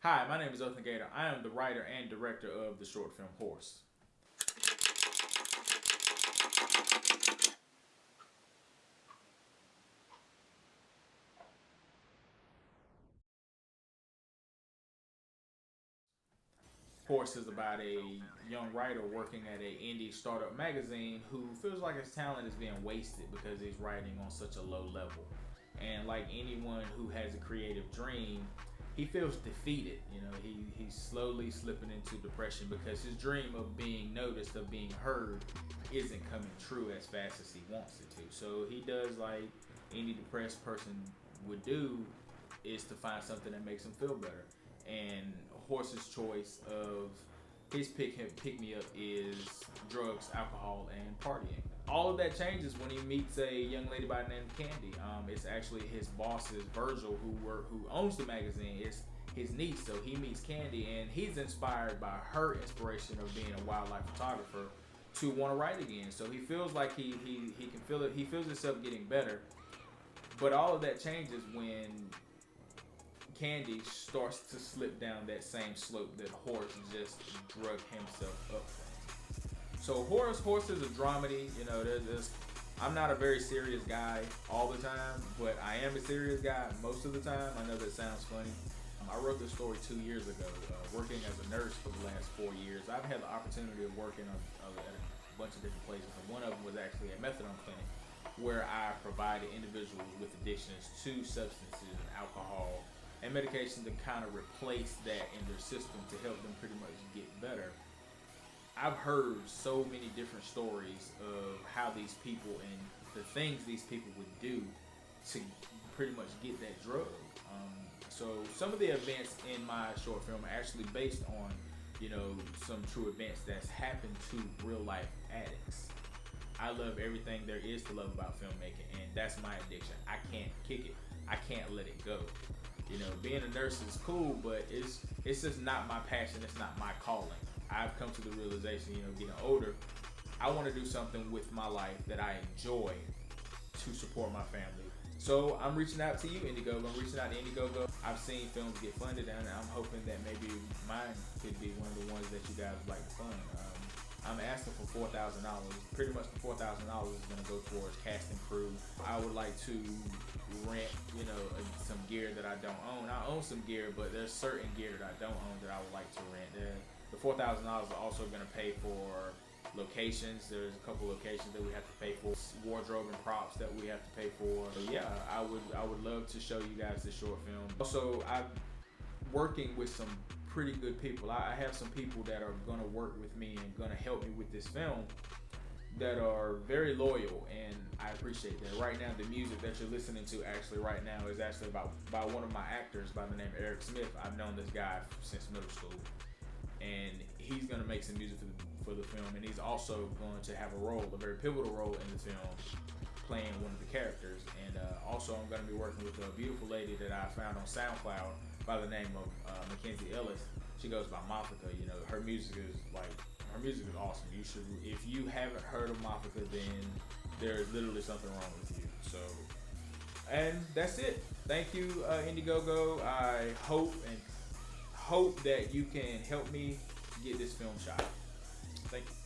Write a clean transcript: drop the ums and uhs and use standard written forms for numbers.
Hi, my name is Ethan Gator. I am the writer and director of the short film Horse. Horse is about a young writer working at an indie startup magazine who feels like his talent is being wasted because he's writing on such a low level. And like anyone who has a creative dream, he feels defeated. He's slowly slipping into depression because his dream of being noticed, of being heard, isn't coming true as fast as he wants it to. So he does like any depressed person would do, is to find something that makes him feel better. And Horse's choice of his pick me up is drugs, alcohol, and partying. All of that changes when he meets a young lady by the name of Candy. It's actually his boss's Virgil, who owns the magazine. It's his niece, so he meets Candy, and he's inspired by her inspiration of being a wildlife photographer to want to write again. So he feels like he can feel it. He feels himself getting better, but all of that changes when Candy starts to slip down that same slope that Horse just drug himself up from. So Horse is a dramedy. I'm not a very serious guy all the time, but I am a serious guy most of the time. I know that sounds funny. I wrote this story 2 years ago, working as a nurse for the last 4 years. I've had the opportunity of working at a bunch of different places, and one of them was actually a methadone clinic where I provided individuals with addictions to substances and alcohol and medication to kind of replace that in their system to help them pretty much get better. I've heard so many different stories of how these people and the things these people would do to pretty much get that drug. So some of the events in my short film are actually based on, some true events that's happened to real life addicts. I love everything there is to love about filmmaking, and that's my addiction. I can't kick it. I can't let it go. Being a nurse is cool, but it's just not my passion. It's not my calling. I've come to the realization, getting older, I want to do something with my life that I enjoy to support my family. So I'm reaching out to you, Indiegogo. I'm reaching out to Indiegogo. I've seen films get funded, and I'm hoping that maybe mine could be one of the ones that you guys would like to fund. I'm asking for $4,000. Pretty much the $4,000 is going to go towards cast and crew. I would like to rent, some gear that I don't own. I own some gear, but there's certain gear that I don't own that I would like to rent. The $4,000 is also going to pay for locations. There's a couple locations that we have to pay for, wardrobe and props that we have to pay for. So yeah, I would love to show you guys this short film. Also, I'm working with some pretty good people. I have some people that are going to work with me and going to help me with this film that are very loyal, and I appreciate that. Right now, the music that you're listening to right now is actually by one of my actors by the name of Eric Smith. I've known this guy since middle school, and he's going to make some music for the film, and he's also going to have a very pivotal role in the film, playing one of the characters. And also I'm going to be working with a beautiful lady that I found on SoundCloud by the name of Mackenzie Ellis. She goes by Mafika. Her music is awesome. You should, if you haven't heard of Mafika, then there's literally something wrong with you. So, and that's it. Thank you, Indiegogo. I hope that you can help me get this film shot. Thank you.